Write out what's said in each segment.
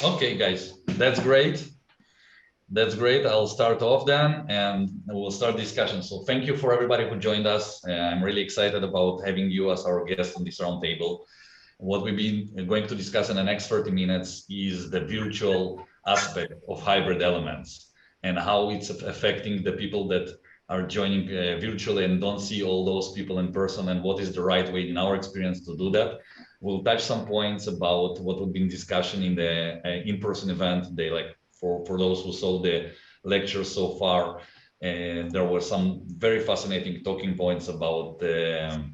Okay, guys, that's great. That's great. I'll start off then and we'll start discussion. So thank you for everybody who joined us. I'm really excited about having you as our guest on this roundtable. What we've been going to discuss in the next 30 minutes is the virtual aspect of hybrid elements and how it's affecting the people that are joining virtually and don't see all those people in person, and what is the right way in our experience to do that. We'll touch some points about what we've been discussing in the in-person event. They like for those who saw the lecture so far, and there were some very fascinating talking points about the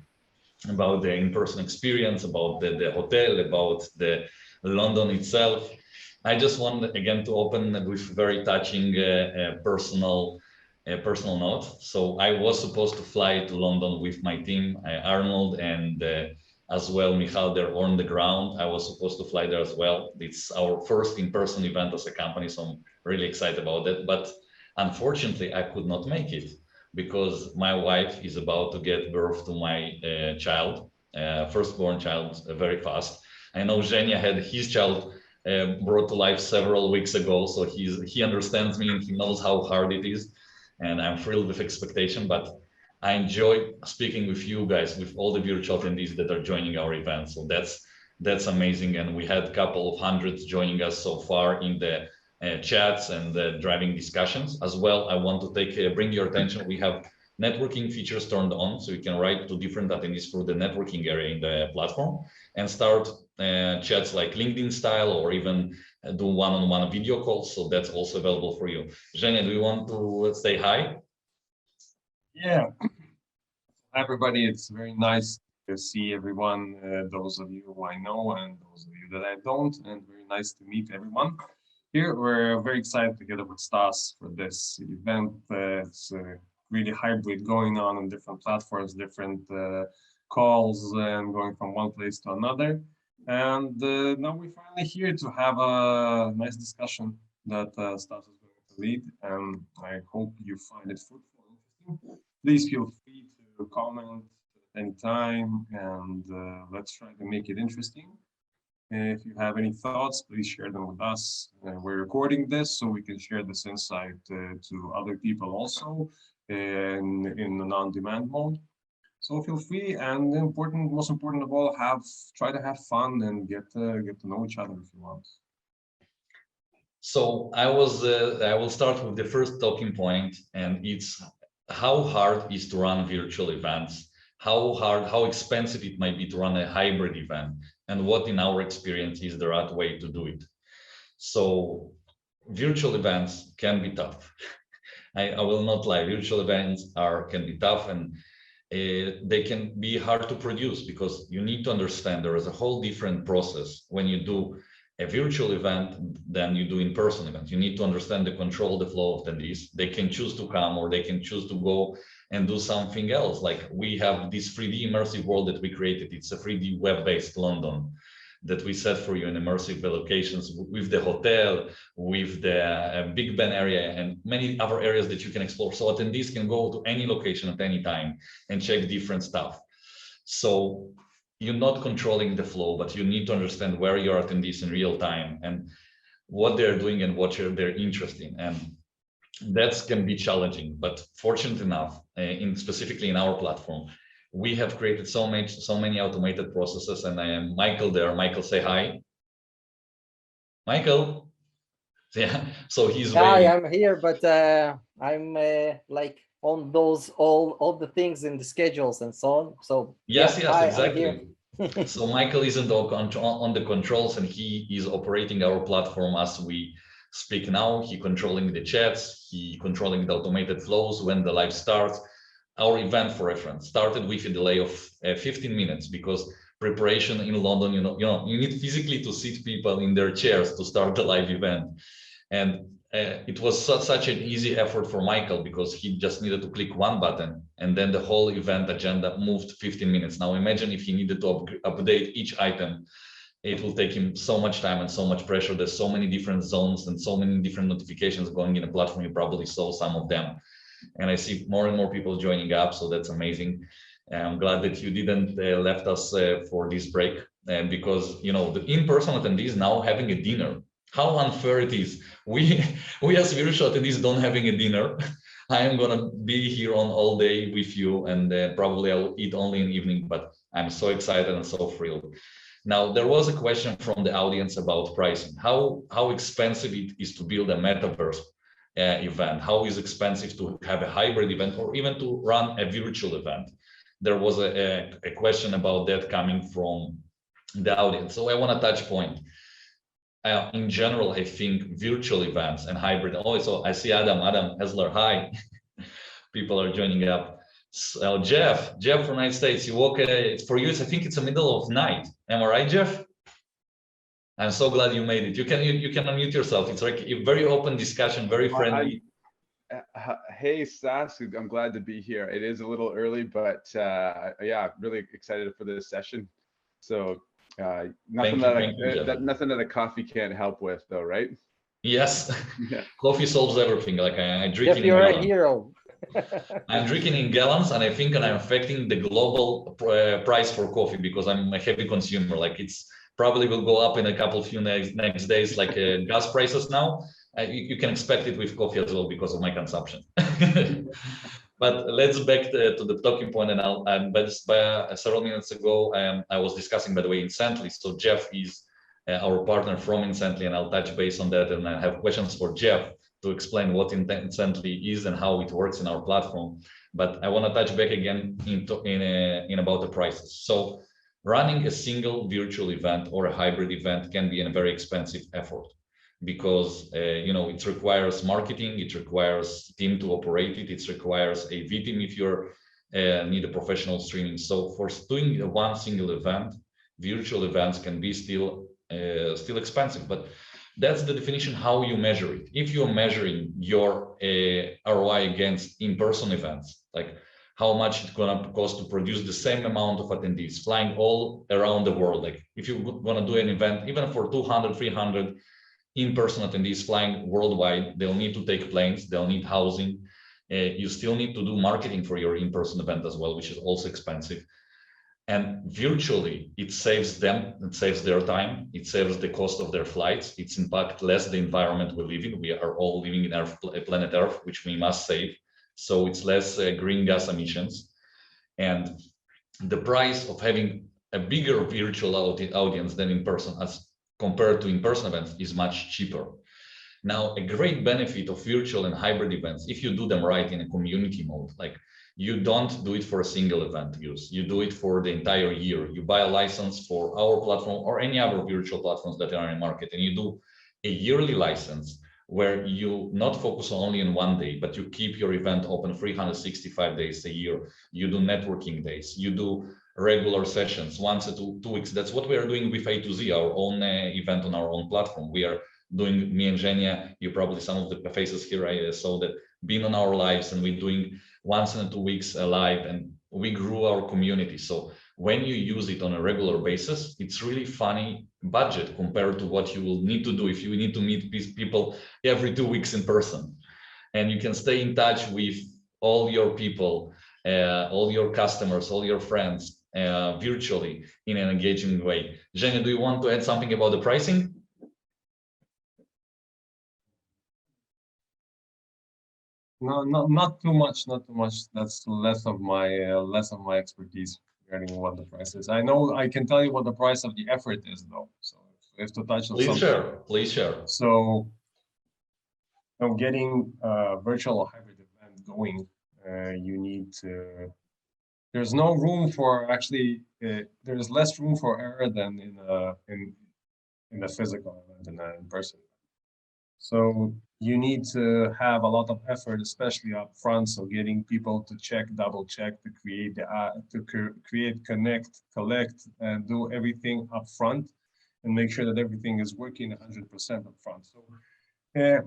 in-person experience, about the hotel, about the London itself. I just want again to open with very touching personal note. So I was supposed to fly to London with my team, Arnold and as well Michal. They're on the ground. I was supposed to fly there as well. It's our first in-person event as a company, so I'm really excited about that. But unfortunately, I could not make it because my wife is about to give birth to my child, firstborn child, very fast. I know Zhenia had his child brought to life several weeks ago, so he understands me and he knows how hard it is, and I'm thrilled with expectation. But I enjoy speaking with you guys, with all the virtual attendees that are joining our event. So that's amazing, and we had a couple of hundreds joining us so far in the chats and driving discussions as well. I want to bring your attention. We have networking features turned on, so you can write to different attendees through the networking area in the platform and start chats like LinkedIn style, or even do one-on-one video calls. So that's also available for you. Zhenia, do you want to say hi? Yeah. Hi, everybody. It's very nice to see everyone, those of you who I know and those of you that I don't, and very nice to meet everyone. Here, we're very excited together with Stas for this event. It's really hybrid going on different platforms, different calls, and going from one place to another. And now we're finally here to have a nice discussion that Stas is going to lead. And I hope you find it fruitful and interesting. Please feel free to comment at any time, and let's try to make it interesting. If you have any thoughts, please share them with us. We're recording this so we can share this insight to other people also in the non-demand mode. So feel free, and most important of all, try to have fun and get to know each other if you want. So I will start with the first talking point, and it's how hard is to run virtual events, how expensive it might be to run a hybrid event, and what in our experience is the right way to do it. So virtual events can be tough. I will not lie, virtual events can be tough, and they can be hard to produce because you need to understand there is a whole different process when you do a virtual event than you do in-person event. You need to understand the control, the flow of attendees. They can choose to come or they can choose to go and do something else. Like we have this 3D immersive world that we created. It's a 3D web-based London that we set for you in immersive locations with the hotel, with the Big Ben area, and many other areas that you can explore. So attendees can go to any location at any time and check different stuff. So you're not controlling the flow, but you need to understand where your attendees in real time and what they're doing and what they're interested in. And that can be challenging, but fortunate enough, specifically in our platform, we have created so many automated processes. And I am Michael there. Michael, say hi. Michael. Yeah, so he's hi, I'm here, but I'm like on those all the things in the schedules and so on. So yes, yeah, exactly. So Michael isn't on the controls, and he is operating our platform as we speak now. He controlling the chats, he controlling the automated flows when the live starts. Our event, for reference, started with a delay of 15 minutes because preparation in London, you need physically to sit people in their chairs to start the live event. And it was such an easy effort for Michael because he just needed to click one button and then the whole event agenda moved 15 minutes. Now imagine if he needed to update each item, it will take him so much time and so much pressure. There's so many different zones and so many different notifications going in a platform. You probably saw some of them. And I see more and more people joining up, so that's amazing. I'm glad that you didn't left us for this break, because the in-person attendees now having a dinner how unfair it is. We as virtual attendees don't having a dinner. I am gonna be here on all day with you, and probably I'll eat only in the evening, but I'm so excited and so thrilled. Now, there was a question from the audience about pricing. How expensive it is to build a metaverse event? How is expensive to have a hybrid event or even to run a virtual event? There was a question about that coming from the audience. So I want to touch point. In general, I think virtual events and hybrid. Oh, so I see Adam Hesler. Hi, people are joining up. So Jeff from United States. You walk. For you, I think it's the middle of night. Am I right, Jeff? I'm so glad you made it. You can unmute yourself. It's like a very open discussion, very friendly. Hey, Stas, I'm glad to be here. It is a little early, but yeah, really excited for this session. So nothing that a coffee can't help with, though, right? Yes, yeah. Coffee solves everything. Like I drink Jeff, you're a hero. I'm drinking in gallons, and I think I'm affecting the global price for coffee because I'm a heavy consumer. Like it's probably will go up in a couple few next days, like gas prices now. You can expect it with coffee as well because of my consumption. But let's back to the talking point, and but several minutes ago, I was discussing, by the way, Instantly. So Jeff is our partner from Instantly, and I'll touch base on that, and I have questions for Jeff to explain what Instantly is and how it works in our platform. But I want to touch back again in about the prices. So running a single virtual event or a hybrid event can be a very expensive effort because it requires marketing, it requires team to operate it, it requires a V team if you need a professional streaming. So for doing one single event, virtual events can be still expensive, but that's the definition how you measure it. If you're measuring your ROI against in-person events, like how much it's gonna cost to produce the same amount of attendees flying all around the world. Like if you're gonna do an event, even for 200, 300 in-person attendees flying worldwide, they'll need to take planes, they'll need housing. You still need to do marketing for your in-person event as well, which is also expensive. And virtually, it saves them, it saves their time, it saves the cost of their flights, it's impact less the environment we live in. We are all living in our planet Earth, which we must save. So it's less green gas emissions. And the price of having a bigger virtual audience than in person as compared to in-person events is much cheaper. Now, a great benefit of virtual and hybrid events, if you do them right in a community mode, like you don't do it for a single event use, you do it for the entire year. You buy a license for our platform or any other virtual platforms that are in the market, and you do a yearly license where you not focus only on one day, but you keep your event open 365 days a year. You do networking days, you do regular sessions once in 2 weeks. That's what we are doing with A2Z, our own event on our own platform. We are doing, me and Zhenia, you probably some of the faces here I saw that being on our lives, and we're doing once in 2 weeks live, and we grew our community. So when you use it on a regular basis, it's really funny budget compared to what you will need to do if you need to meet people every 2 weeks in person. And you can stay in touch with all your people, all your customers, all your friends, virtually in an engaging way. Zhenia, do you want to add something about the pricing? No, not too much, not too much. That's less of my expertise regarding what the price is. I know I can tell you what the price of the effort is, though. So if to touch on something. Please share. So, getting a virtual hybrid event going, you need to. There's no room for actually. There's less room for error than in a physical event, in person. So you need to have a lot of effort, especially up front. So getting people to check, double check, to create create, connect, collect, and do everything up front, and make sure that everything is working 100% up front. So it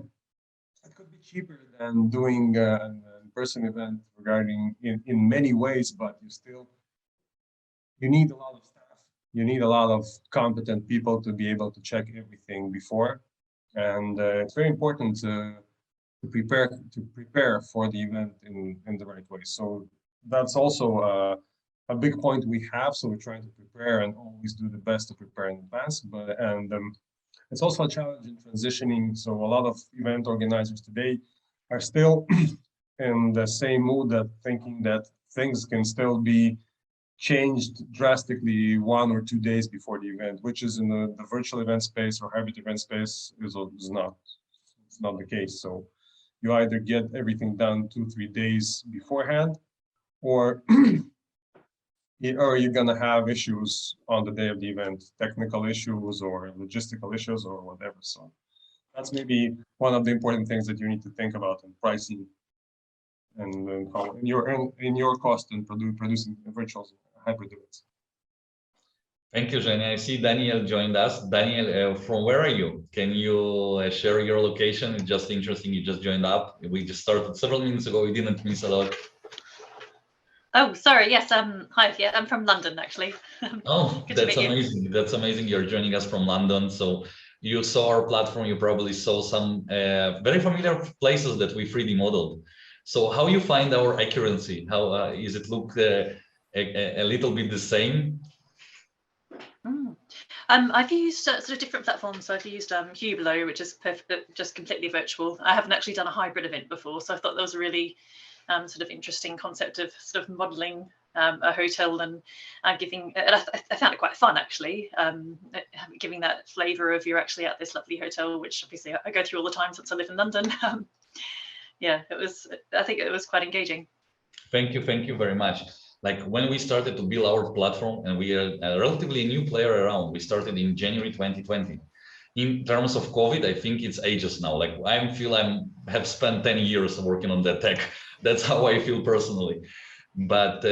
could be cheaper than doing an in-person event regarding in many ways, but you need a lot of staff. You need a lot of competent people to be able to check everything before. And it's very important to prepare for the event in the right way. So that's also a big point we have. So we're trying to prepare and always do the best to prepare in advance. It's also a challenge in transitioning. So a lot of event organizers today are still in the same mood, that thinking that things can still be changed drastically 1 or 2 days before the event, which is in the virtual event space or hybrid event space is not, it's not the case. So you either get everything done 2-3 days beforehand, or or you're gonna have issues on the day of the event, technical issues or logistical issues or whatever. So that's maybe one of the important things that you need to think about in pricing and in your cost in producing virtual hybrid events. Thank you, Zhenia. I see Daniel joined us. Daniel, from where are you? Can you share your location? It's just interesting. You just joined up. We just started several minutes ago. We didn't miss a lot. Oh, sorry. Yes. Hi. Yeah, I'm from London, actually. Oh, that's amazing. That's amazing. You're joining us from London. So you saw our platform. You probably saw some very familiar places that we 3D modeled. So how you find our accuracy? How is it look a little bit the same? I've used sort of different platforms. So I've used Hublot, which is just completely virtual. I haven't actually done a hybrid event before, so I thought that was a really sort of interesting concept of sort of modeling a hotel and giving. And I found it quite fun, actually, giving that flavour of you're actually at this lovely hotel, which obviously I go through all the time since I live in London. Yeah, it was. I think it was quite engaging. Thank you very much. Like when we started to build our platform, and we are a relatively new player around, we started in January 2020. In terms of COVID, I think it's ages now. Like I feel have spent 10 years working on that tech. That's how I feel personally. But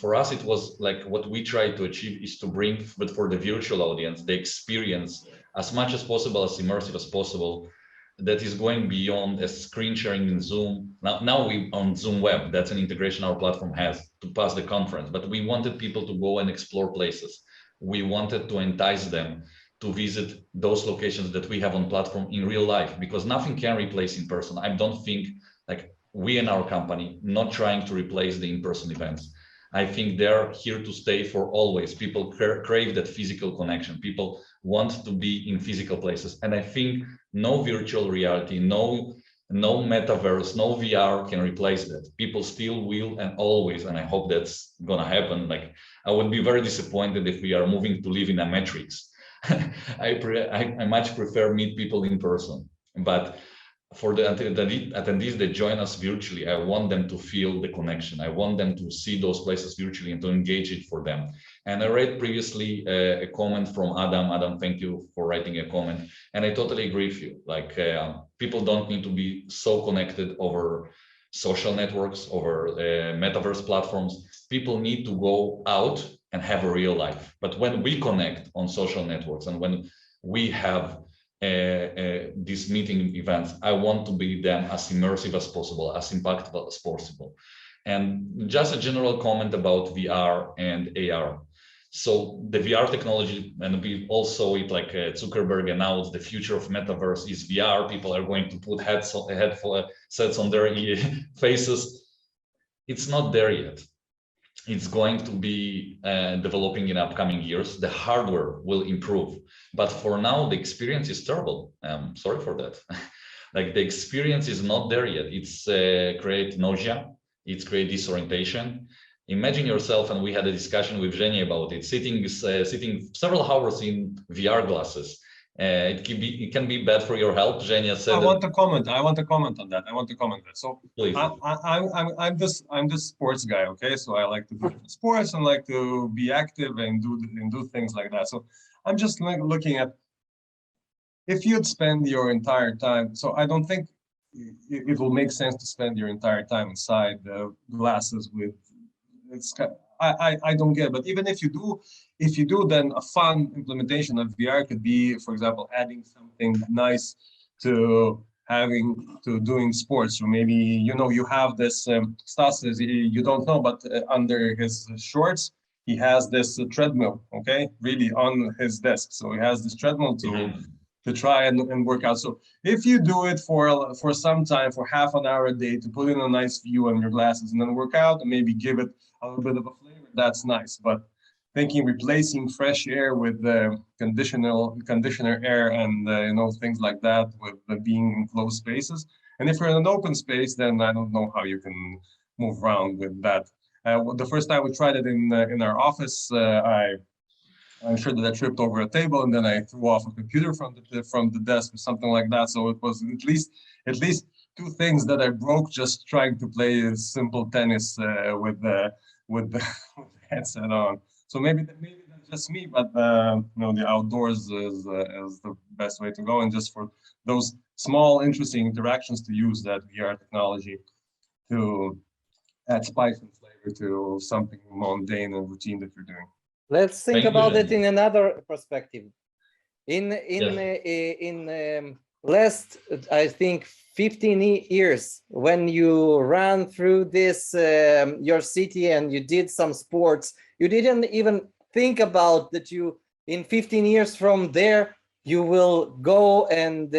for us, it was like what we try to achieve is to bring, but for the virtual audience, the experience as much as possible, as immersive as possible, that is going beyond a screen sharing in Zoom. Now we on Zoom Web, that's an integration our platform has to pass the conference, but we wanted people to go and explore places. We wanted to entice them to visit those locations that we have on platform in real life, because nothing can replace in person. I don't think, like we in our company, not trying to replace the in-person events. I think they're here to stay for always. People crave that physical connection. People want to be in physical places. And I think no virtual reality, no metaverse, no VR can replace that. People still will and always, and I hope that's gonna happen. Like I would be very disappointed if we are moving to live in a matrix. I much prefer meet people in person. But for the attendees that join us virtually, I want them to feel the connection. I want them to see those places virtually and to engage it for them. And I read previously a comment from Adam. Adam, thank you for writing a comment. And I totally agree with you. Like people don't need to be so connected over social networks, over metaverse platforms. People need to go out and have a real life. But when we connect on social networks and when we have these meeting events, I want to be them as immersive as possible, as impactful as possible. And just a general comment about VR and AR. So the VR technology, and we all saw it, like Zuckerberg announced the future of metaverse is VR. People are going to put headsets on their faces. It's not there yet. It's going to be developing in upcoming years. The hardware will improve, but for now the experience is terrible. Sorry for that. Like the experience is not there yet. It's create nausea. It's create disorientation. Imagine yourself, and we had a discussion with Zhenia about it, sitting several hours in VR glasses. It can be bad for your health. Zhenia said. I want to comment on that. So please. I'm this sports guy. Okay, so I like to do sports and like to be active and do things like that. So I'm just looking at if you'd spend your entire time. So I don't think it will make sense to spend your entire time inside the glasses with. It's I don't get it. But even if you do, then a fun implementation of VR could be, for example, adding something nice to doing sports. Or maybe you have this Stas, you don't know, but under his shorts he has this treadmill, okay, really on his desk. So he has this treadmill to try and work out. So if you do it for some time, for half an hour a day, to put in a nice view on your glasses and then work out and maybe give it a little bit of a flavor, that's nice. But thinking replacing fresh air with conditioner air and you know, things like that with being in closed spaces. And if you're in an open space, then I don't know how you can move around with that. The first time we tried it in our office, I'm sure that I tripped over a table and then I threw off a computer from the desk or something like that. So it was at least two things that I broke just trying to play a simple tennis with the headset on. So maybe that's just me, but you know, the outdoors is the best way to go, and just for those small interesting interactions to use that VR technology to add spice and flavor to something mundane and routine that you're doing. Let's think Thank you, about it Zhenia. in another perspective. In last, I think 15 years, when you ran through this your city and you did some sports, you didn't even think about that you in 15 years from there you will go and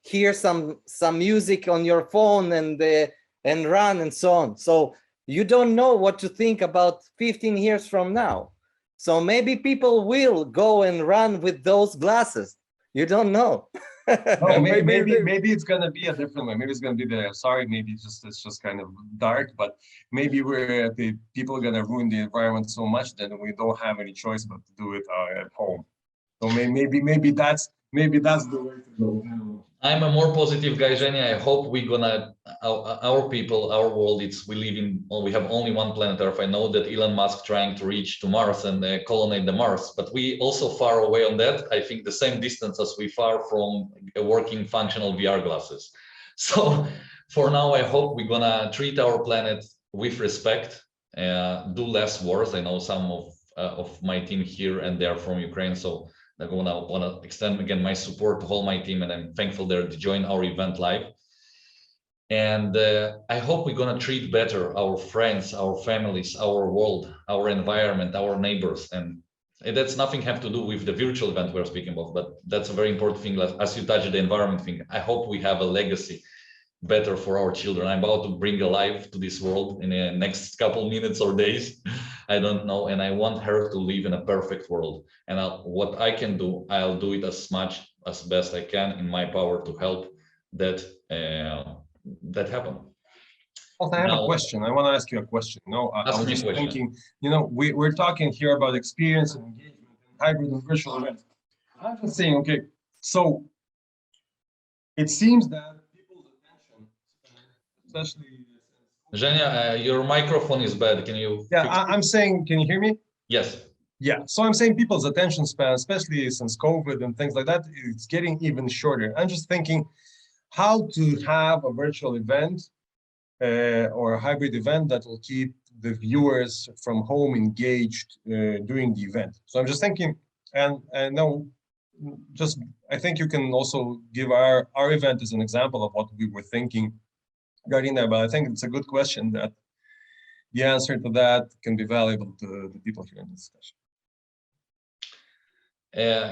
hear some music on your phone and run and so on. So you don't know what to think about 15 years from now. So maybe people will go and run with those glasses. You don't know. No, maybe it's gonna be a different way. Maybe it's gonna be maybe it's just kind of dark, but maybe the people are gonna ruin the environment so much that we don't have any choice but to do it at home. So maybe that's the way to go. I'm a more positive guy, Zhenia. I hope we're gonna, our people, our world, we have only one planet Earth. I know that Elon Musk trying to reach to Mars and colonize the Mars, but we also far away on that. I think the same distance as we far from working functional VR glasses. So for now, I hope we're gonna treat our planet with respect, do less wars. I know some of my team here and they're from Ukraine, so I want to extend again my support to all my team, and I'm thankful they're to join our event live. And I hope we're going to treat better our friends, our families, our world, our environment, our neighbors. And that's nothing have to do with the virtual event we're speaking about, but that's a very important thing. As you touch the environment thing, I hope we have a legacy better for our children. I'm about to bring a life to this world in the next couple minutes or days. I don't know. And I want her to live in a perfect world. And what I can do, I'll do it as best I can in my power to help that happen. Also, I have a question. I want to ask you a question. No, I was just thinking, you know, we're talking here about experience and engagement and hybrid and virtual events. I'm just saying, okay, so it seems that especially Zhenia, your microphone is bad. Can you? Yeah, I'm saying, can you hear me? Yes. Yeah, so I'm saying people's attention span, especially since COVID and things like that, it's getting even shorter. I'm just thinking how to have a virtual event or a hybrid event that will keep the viewers from home engaged during the event. So I'm just thinking, and now I think you can also give our event as an example of what we were thinking regarding that, but I think it's a good question that the answer to that can be valuable to the people here in this discussion.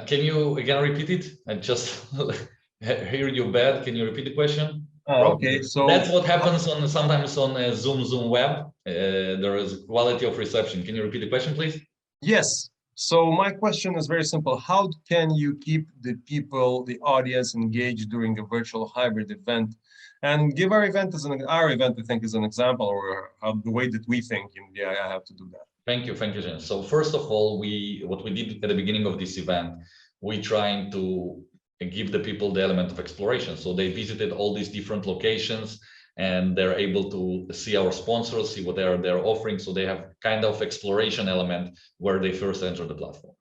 Can you again repeat it? I just hear you bad. Can you repeat the question? Okay, so that's what happens sometimes on Zoom web. There is quality of reception. Can you repeat the question, please? Yes. So my question is very simple. How can you keep the people, the audience engaged during a virtual hybrid event? And give our event, I think, as an example, or the way that we think in the AI have to do that. Thank you, Jen. So first of all, what we did at the beginning of this event, we trying to give the people the element of exploration. So they visited all these different locations and they're able to see our sponsors, see what they're offering. So they have kind of exploration element where they first enter the platform.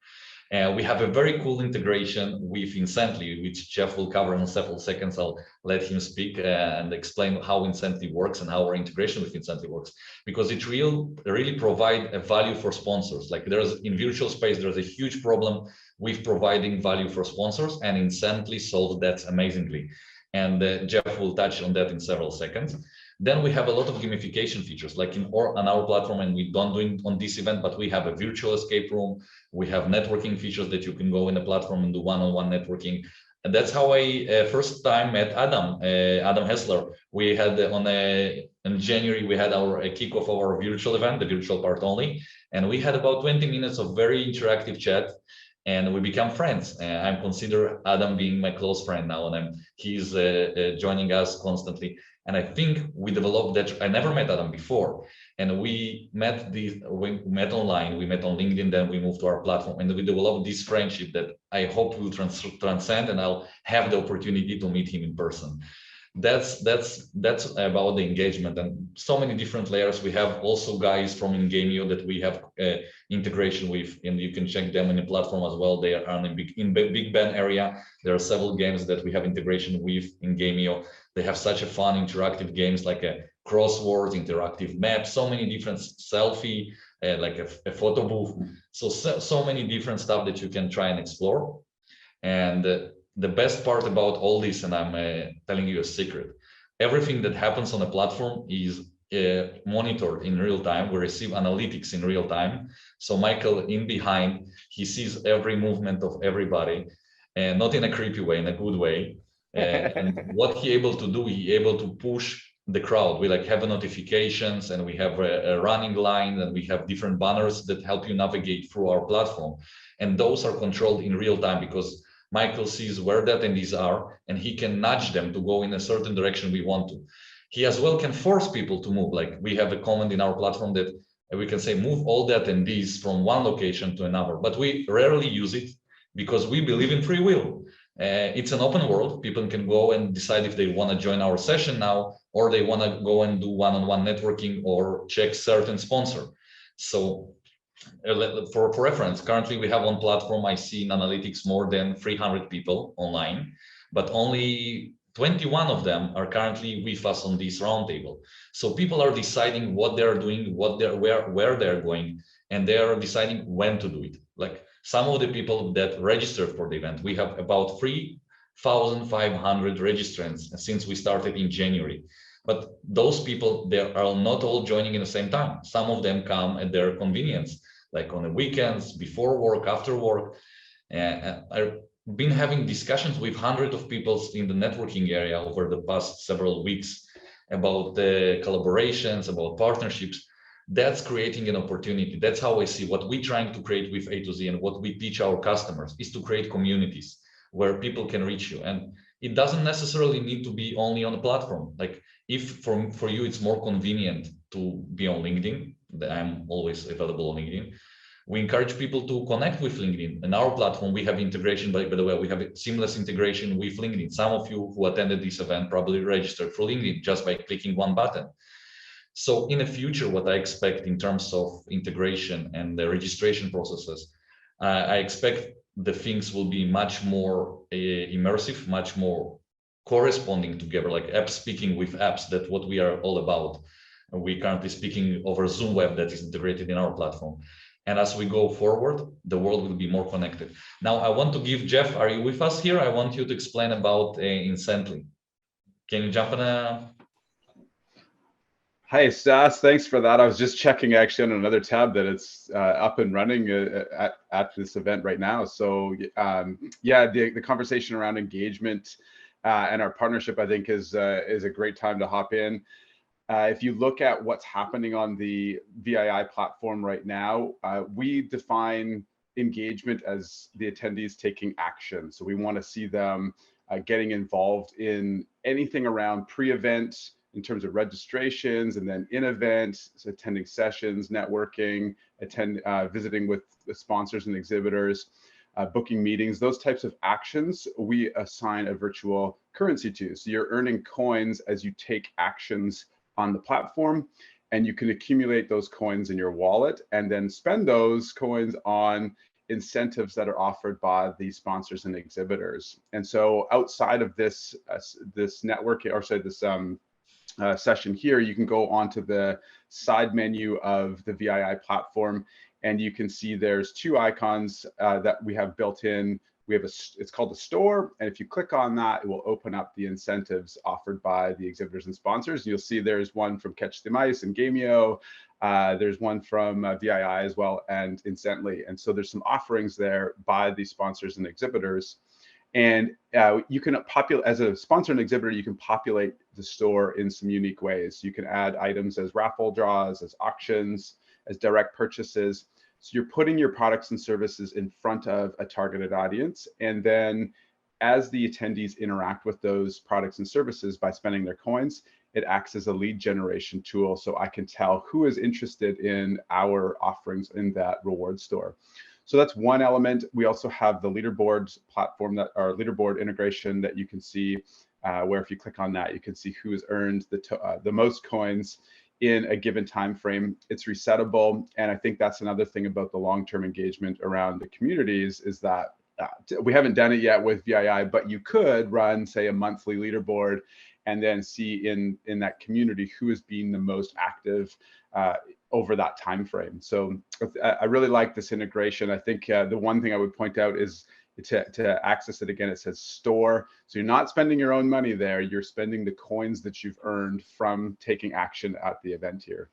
And we have a very cool integration with Incently, which Jeff will cover in several seconds. I'll let him speak and explain how Incently works and how our integration with Incently works, because it really provide a value for sponsors. Like in virtual space, there's a huge problem with providing value for sponsors, and Incently solves that amazingly. And Jeff will touch on that in several seconds. Then we have a lot of gamification features, like on our platform, and we don't do it on this event, but we have a virtual escape room. We have networking features that you can go in the platform and do one-on-one networking. And that's how I first time met Adam Hessler. We had in January, we had our kickoff of our virtual event, the virtual part only. And we had about 20 minutes of very interactive chat, and we become friends. I'm consider Adam being my close friend now, and he's joining us constantly. And I think we developed that. I never met Adam before, and we met online. We met on LinkedIn, then we moved to our platform, and we developed this friendship that I hope will transcend, and I'll have the opportunity to meet him in person. That's about the engagement, and so many different layers. We have also guys from Ingamio that we have integration with, and you can check them in the platform as well. They are in Big Ben area. There are several games that we have integration with Ingamio. They have such a fun interactive games like a crossword, interactive map, so many different selfie, like a photo booth. So many different stuff that you can try and explore. And the best part about all this, and I'm telling you a secret, everything that happens on the platform is monitored in real time. We receive analytics in real time. So Michael in behind, he sees every movement of everybody, and not in a creepy way, in a good way. And what he able to do, he able to push the crowd. We like have notifications, and we have a running line, and we have different banners that help you navigate through our platform. And those are controlled in real time because Michael sees where the attendees are, and he can nudge them to go in a certain direction we want to. He as well can force people to move. Like we have a comment in our platform that we can say, move all the attendees from one location to another, but we rarely use it because we believe in free will. It's an open world. People can go and decide if they want to join our session now, or they want to go and do one-on-one networking or check certain sponsor. So for reference, currently we have on platform, I see in analytics more than 300 people online, but only 21 of them are currently with us on this roundtable. So people are deciding what they're doing, where they're going, and they are deciding when to do it. Like some of the people that registered for the event, we have about 3,500 registrants since we started in January. But those people, they are not all joining in the same time. Some of them come at their convenience, like on the weekends, before work, after work. I've been having discussions with hundreds of people in the networking area over the past several weeks about the collaborations, about partnerships. That's creating an opportunity. That's how I see what we're trying to create with A2Z, and what we teach our customers is to create communities where people can reach you. And it doesn't necessarily need to be only on a platform. Like if for you, it's more convenient to be on LinkedIn, I'm always available on LinkedIn. We encourage people to connect with LinkedIn. In our platform, we have integration, by the way, we have a seamless integration with LinkedIn. Some of you who attended this event probably registered for LinkedIn just by clicking one button. So in the future, what I expect in terms of integration and the registration processes, I expect the things will be much more immersive, much more corresponding together, like apps speaking with apps. That's what we are all about. We're currently speaking over Zoom web that is integrated in our platform. And as we go forward, the world will be more connected. Now, I want to give Jeff, are you with us here? I want you to explain about Incently. Can you jump in? Hi, Stas. Thanks for that. I was just checking actually on another tab that it's up and running at this event right now. So yeah, the conversation around engagement and our partnership, I think, is a great time to hop in. If you look at what's happening on the VII platform right now, we define engagement as the attendees taking action. So we want to see them getting involved in anything around pre-event in terms of registrations, and then in event, so attending sessions, networking, visiting with the sponsors and exhibitors, booking meetings, those types of actions, we assign a virtual currency to. So you're earning coins as you take actions on the platform, and you can accumulate those coins in your wallet and then spend those coins on incentives that are offered by the sponsors and exhibitors. And so outside of this network, or sorry, this session here, you can go onto the side menu of the VII platform, and you can see there's two icons that we have built in. We have it's called the store, and if you click on that, it will open up the incentives offered by the exhibitors and sponsors. You'll see there's one from Catch the Mice and Gamio. There's one from VII as well, and Incently. And so there's some offerings there by the sponsors and exhibitors. And you can populate, as a sponsor and exhibitor, you can populate the store in some unique ways. You can add items as raffle draws, as auctions, as direct purchases. So you're putting your products and services in front of a targeted audience. And then as the attendees interact with those products and services by spending their coins, it acts as a lead generation tool. So I can tell who is interested in our offerings in that reward store. So that's one element. We also have the leaderboard platform, that our leaderboard integration that you can see, where if you click on that, you can see who has earned the most coins in a given time frame. It's resettable, and I think that's another thing about the long-term engagement around the communities is that we haven't done it yet with VII, but you could run, say, a monthly leaderboard and then see in that community who is being the most active over that time frame. So I really like this integration. I think the one thing I would point out is to access it again, it says store. So you're not spending your own money there. You're spending the coins that you've earned from taking action at the event here.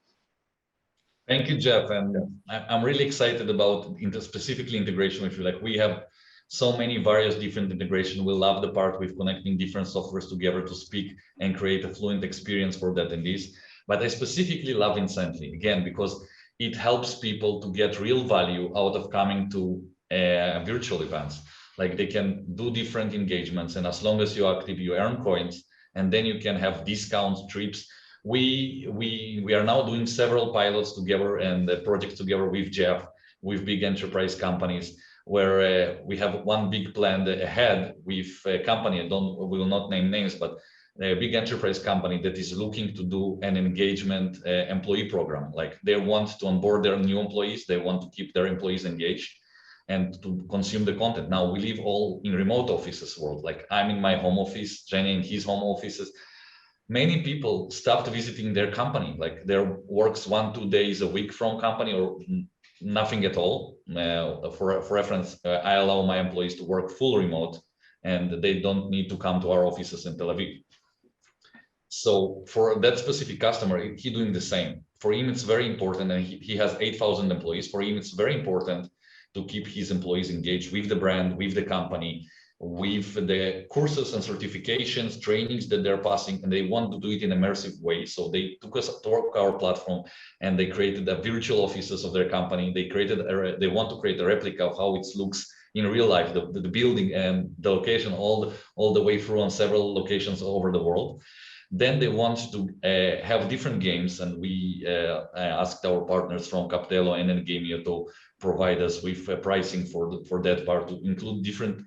Thank you, Jeff. And I'm really excited about specifically integration with you. Like, we have so many various different integration. We love the part with connecting different softwares together to speak and create a fluent experience for the attendees. But I specifically love Incently, again, because it helps people to get real value out of coming to virtual events. Like, they can do different engagements, and as long as you're active, you earn coins, and then you can have discounts, trips. We are now doing several pilots together and projects together with Jeff, with big enterprise companies, where we have one big plan ahead with a company. We will not name names, but a big enterprise company that is looking to do an engagement employee program. Like, they want to onboard their new employees, they want to keep their employees engaged and to consume the content. Now, we live all in remote offices world. Like, I'm in my home office, Zhenia in his home offices. Many people stopped visiting their company. Like, they works 1-2 days a week from company or nothing at all. For reference, I allow my employees to work full remote, and they don't need to come to our offices in Tel Aviv. So for that specific customer, he's doing the same. For him, it's very important, and he has 8,000 employees. For him, it's very important to keep his employees engaged with the brand, with the company, with the courses and certifications, trainings that they're passing, and they want to do it in an immersive way. So they took us to our platform, and they created the virtual offices of their company. They want to create a replica of how it looks in real life, the building and the location, all the way through on several locations all over the world. Then they want to have different games, and we asked our partners from Captello and Gamio to provide us with pricing for that part, to include different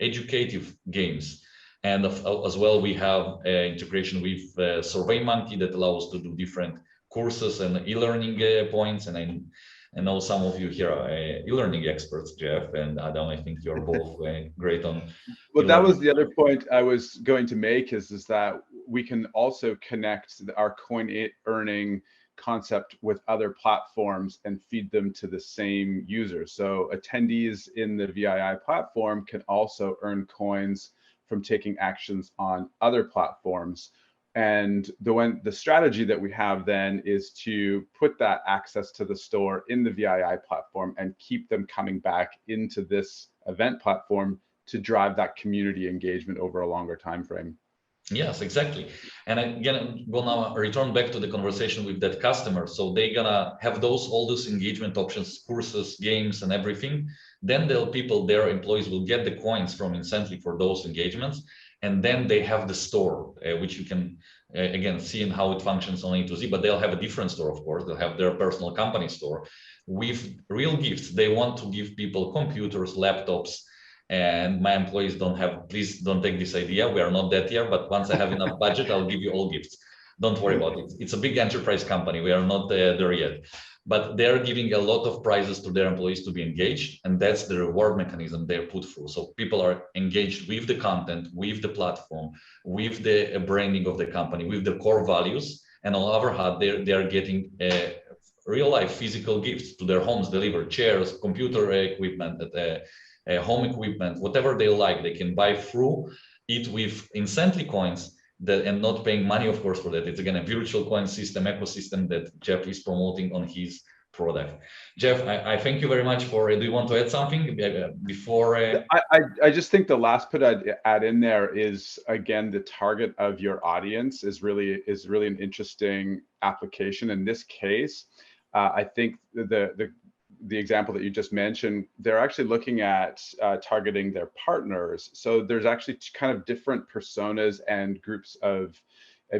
educative games. And as well, we have integration with SurveyMonkey that allows to do different courses and e-learning points. And I know some of you here are e-learning experts, Jeff and Adam. I think you're both great on. Well, that was the other point I was going to make is that we can also connect our coin earning concept with other platforms and feed them to the same users. So attendees in the VII platform can also earn coins from taking actions on other platforms. And the strategy that we have then is to put that access to the store in the VII platform and keep them coming back into this event platform to drive that community engagement over a longer time frame. Yes, exactly. And again, I'm gonna return back to the conversation with that customer. So they're gonna have all those engagement options, courses, games, and everything. Then their employees will get the coins from Incently for those engagements. And then they have the store, which you can, again, see in how it functions on A2Z, but they'll have a different store, of course. They'll have their personal company store with real gifts. They want to give people computers, laptops, and my employees don't have, please don't take this idea. We are not that yet, but once I have enough budget, I'll give you all gifts. Don't worry about it. It's a big enterprise company. We are not there yet. But they're giving a lot of prizes to their employees to be engaged, and that's the reward mechanism they're put through. So people are engaged with the content, with the platform, with the branding of the company, with the core values, and on the other hand, they are getting real life physical gifts to their homes delivered, chairs, computer equipment, home equipment, whatever they like. They can buy through it with Incently coins. And not paying money, of course, for that. It's again a virtual coin system ecosystem that Jeff is promoting on his product. Jeff, I thank you very much for. Do you want to add something before? I just think the last put I'd add in there is, again, the target of your audience is really an interesting application. In this case, I think the example that you just mentioned, they're actually looking at targeting their partners. So there's actually kind of different personas and groups of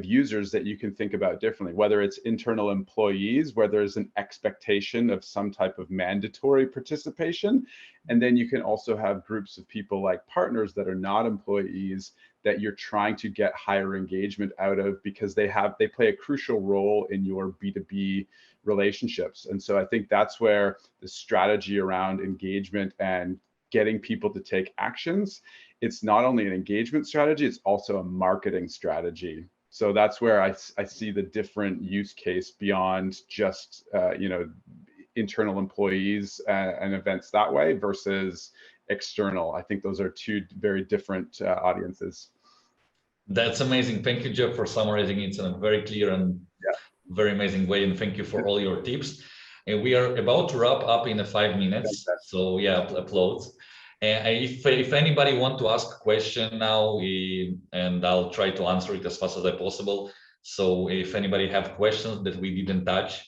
users that you can think about differently, whether it's internal employees, where there's an expectation of some type of mandatory participation. And then you can also have groups of people like partners that are not employees that you're trying to get higher engagement out of because they play a crucial role in your B2B relationships. And so I think that's where the strategy around engagement and getting people to take actions, it's not only an engagement strategy, it's also a marketing strategy. So that's where I see the different use case beyond just internal employees and events that way versus external. I think those are two very different audiences. That's amazing. Thank you, Jeff, for summarizing it in a very clear and very amazing way. And thank you for all your tips. And we are about to wrap up in 5 minutes. So yeah, applause. And if anybody want to ask a question now, and I'll try to answer it as fast as possible. So if anybody have questions that we didn't touch,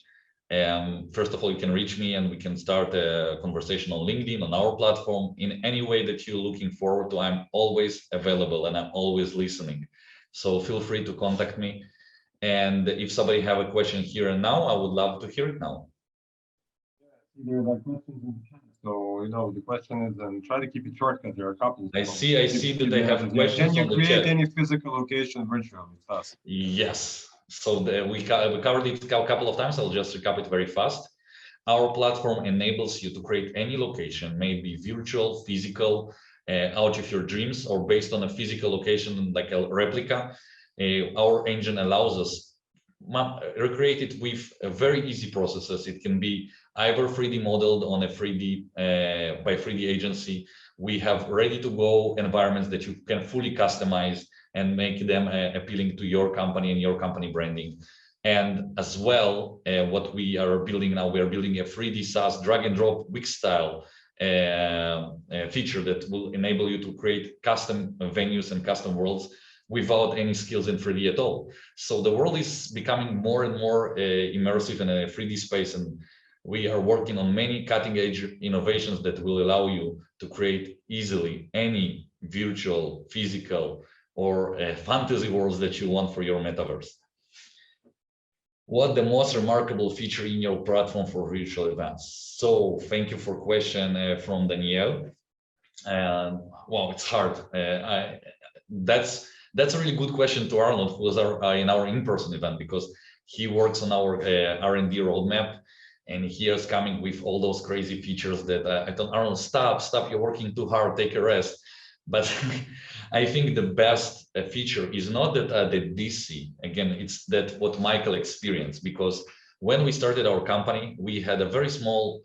first of all, you can reach me and we can start a conversation on LinkedIn, on our platform, in any way that you're looking forward to. I'm always available and I'm always listening. So feel free to contact me. And if somebody have a question here and now, I would love to hear it now. There are questions in the chat. So, the question is, and try to keep it short because there are a couple. I see that they have questions. Can you create any physical location virtually, Stas? Yes. So we covered it a couple of times. I'll just recap it very fast. Our platform enables you to create any location, maybe virtual, physical, out of your dreams, or based on a physical location like a replica. Our engine allows us recreate it with very easy processes. It can be either 3D modeled on a 3D by 3D agency. We have ready to go environments that you can fully customize and make them appealing to your company and your company branding. And as well, what we are building now, we are building a 3D SaaS drag and drop Wix style feature that will enable you to create custom venues and custom worlds without any skills in 3D at all. So the world is becoming more and more immersive in a 3D space, and we are working on many cutting-edge innovations that will allow you to create easily any virtual, physical, or fantasy worlds that you want for your metaverse. What the most remarkable feature in your platform for virtual events? So thank you for question from Danielle. And well, it's hard. That's a really good question to Arnold, who was in our in-person event, because he works on our R&D roadmap, and he is coming with all those crazy features that I told Arnold, stop, you're working too hard, take a rest. But I think the best feature is not that the DC, again, it's that what Michael experienced, because when we started our company, we had a very small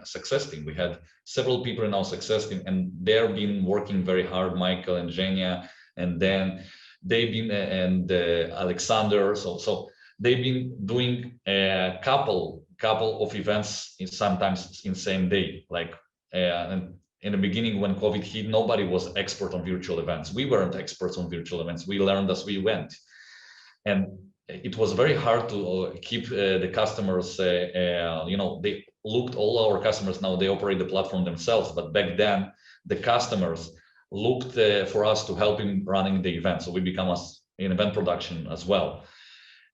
success team. We had several people in our success team, and they've been working very hard, Michael and Zhenia, and then they've been, and Alexander, so they've been doing a couple of events sometimes in same day. Like and in the beginning, when COVID hit, nobody was expert on virtual events. We weren't experts on virtual events. We learned as we went, and it was very hard to keep the customers. They looked, all our customers now, they operate the platform themselves, but back then the customers looked for us to help in running the event. So we become in event production as well.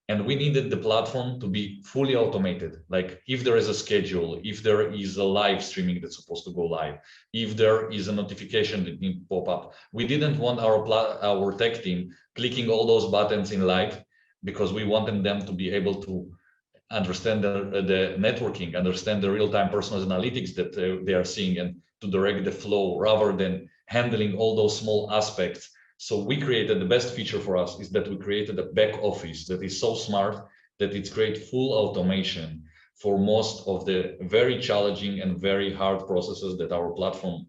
And we needed the platform to be fully automated. Like if there is a schedule, if there is a live streaming that's supposed to go live, if there is a notification that needs to pop up, we didn't want our tech team clicking all those buttons in live, because we wanted them to be able to understand the networking, understand the real-time personal analytics that they are seeing, and to direct the flow rather than handling all those small aspects. So we created, the best feature for us is that we created a back office that is so smart that it's create full automation for most of the very challenging and very hard processes that our platform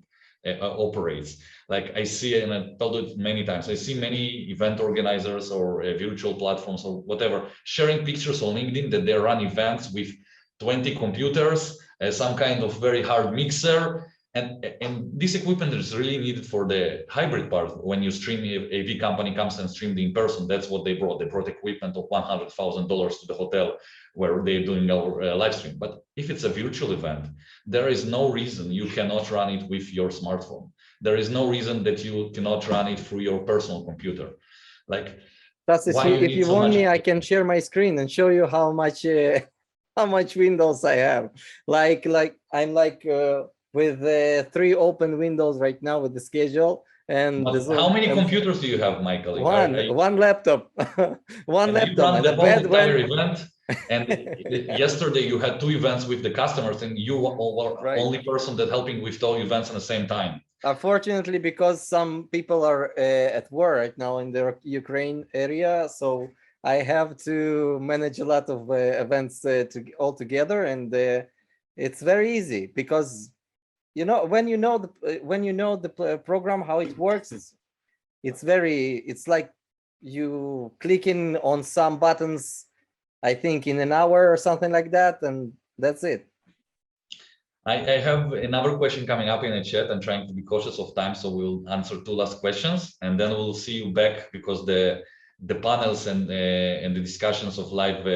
operates. Like I see, and I told it many times, I see many event organizers or virtual platforms or whatever sharing pictures on LinkedIn that they run events with 20 computers, some kind of very hard mixer. And this equipment is really needed for the hybrid part. When you stream, if AV company comes and stream in person, that's what they brought. They brought equipment of $100,000 to the hotel where they're doing our live stream. But if it's a virtual event, there is no reason you cannot run it with your smartphone. There is no reason that you cannot run it through your personal computer. Like, if you want me, I can share my screen and show you how much Windows I have. Like I'm with 3 open windows right now with the schedule. And how many computers do you have, Michael? One laptop. One laptop and a bed event. And yesterday you had 2 events with the customers, and you were the only person that helping with 2 events at the same time. Unfortunately, because some people are at war right now in the Ukraine area, so I have to manage a lot of events all together, and it's very easy because when you know the program, how it works, it's like you clicking on some buttons, I think in an hour or something like that, and that's it. I have another question coming up in the chat. I'm trying to be cautious of time, so we'll answer 2 last questions, and then we'll see you back because the panels and the discussions of live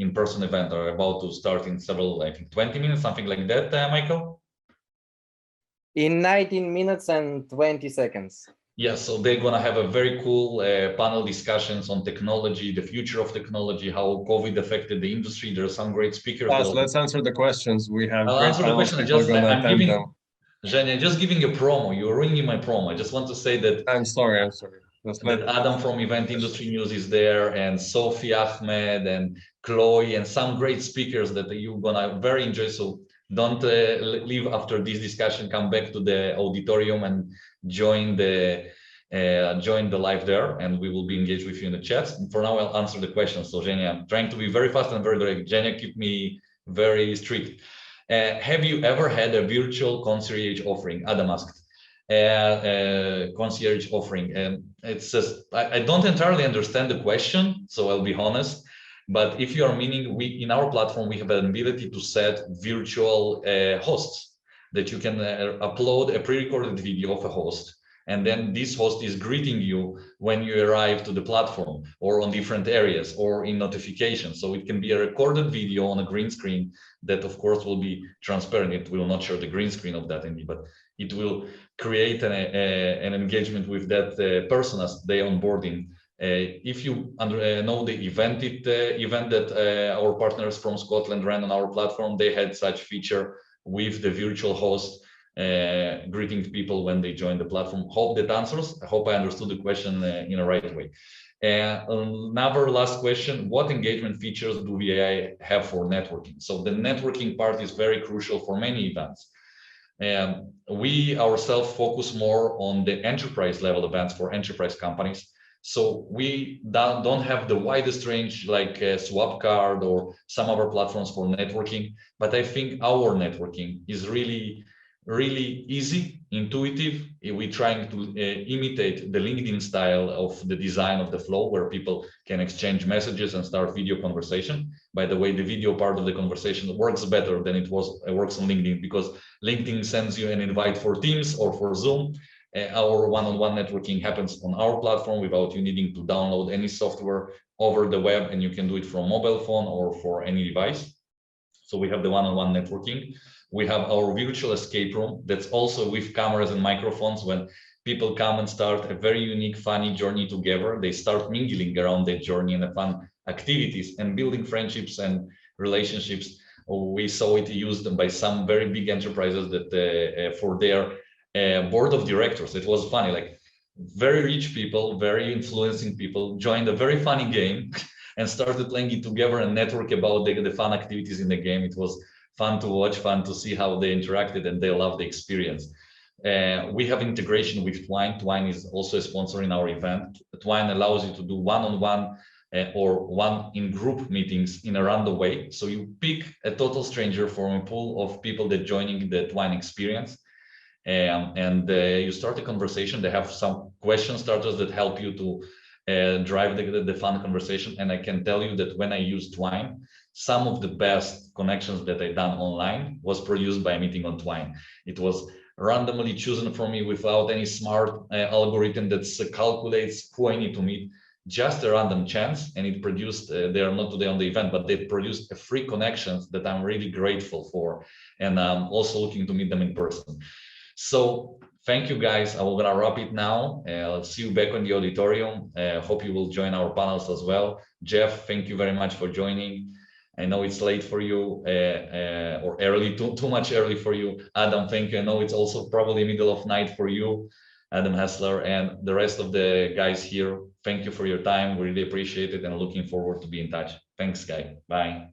in-person event are about to start in several, I think 20 minutes, something like that, Michael? In 19 minutes and 20 seconds. Yes, so they're going to have a very cool panel discussions on technology, the future of technology, how COVID affected the industry. There are some great speakers. Let's answer the questions. We have I'll answer the question. I'm giving, Zhenia, just giving a promo. You're ruining my promo. I just want to say that I'm sorry. That Adam from Event Industry News is there, and Sophie Ahmed and Chloe and some great speakers that you're gonna very enjoy. So don't leave after this discussion. Come back to the auditorium and join the live there, and we will be engaged with you in the chat. And for now, I'll answer the questions. So Zhenia, I'm trying to be very fast and very direct. Zhenia, keep me very strict. Have you ever had a virtual concierge offering? Adam asked. Concierge offering, and it's just I don't entirely understand the question, so I'll be honest. But if you are meaning, we in our platform we have an ability to set virtual hosts that you can upload a pre-recorded video of a host, and then this host is greeting you when you arrive to the platform or on different areas or in notifications. So it can be a recorded video on a green screen that of course will be transparent. It will not show the green screen of that MD, but it will create an engagement with that person as they onboarding. If you know the event that our partners from Scotland ran on our platform, they had such feature with the virtual host greeting people when they join the platform. Hope that answers. I hope I understood the question in a right way. Another last question, what engagement features do we have for networking? So the networking part is very crucial for many events. We ourselves focus more on the enterprise level events for enterprise companies. So we don't have the widest range like Swapcard or some other platforms for networking, but I think our networking is really easy, intuitive. We're trying to imitate the LinkedIn style of the design of the flow where people can exchange messages and start video conversation. By the way, the video part of the conversation works better than it works on LinkedIn, because LinkedIn sends you an invite for Teams or for Zoom. Our one-on-one networking happens on our platform without you needing to download any software over the web, and you can do it from mobile phone or for any device. So we have the one-on-one networking. We have our virtual escape room that's also with cameras and microphones. When people come and start a very unique, funny journey together, they start mingling around that journey and the fun activities and building friendships and relationships. We saw it used by some very big enterprises that for their board of directors. It was funny, like very rich people, very influencing people joined a very funny game and started playing it together and network about the fun activities in the game. It was fun to watch, fun to see how they interacted, and they loved the experience. We have integration with Twine. Twine is also a sponsor in our event. Twine allows you to do one-on-one or one in group meetings in a random way. So you pick a total stranger from a pool of people that joining the Twine experience. And you start a conversation. They have some question starters that help you to drive the fun conversation. And I can tell you that when I use Twine, some of the best connections that I done online was produced by a meeting on Twine. It was randomly chosen for me without any smart algorithm that calculates who I need to meet, just a random chance, and it produced, they are not today on the event, but they produced a free connections that I'm really grateful for, and I'm also looking to meet them in person. So thank you guys. I'm gonna wrap it now. I'll see you back on the auditorium. Hope you will join our panels as well. Jeff, thank you very much for joining. I know it's late for you, or early, too much early for you. Adam, thank you. I know it's also probably middle of night for you, Adam Hessler, and the rest of the guys here. Thank you for your time. We really appreciate it and looking forward to be in touch. Thanks, guys. Bye.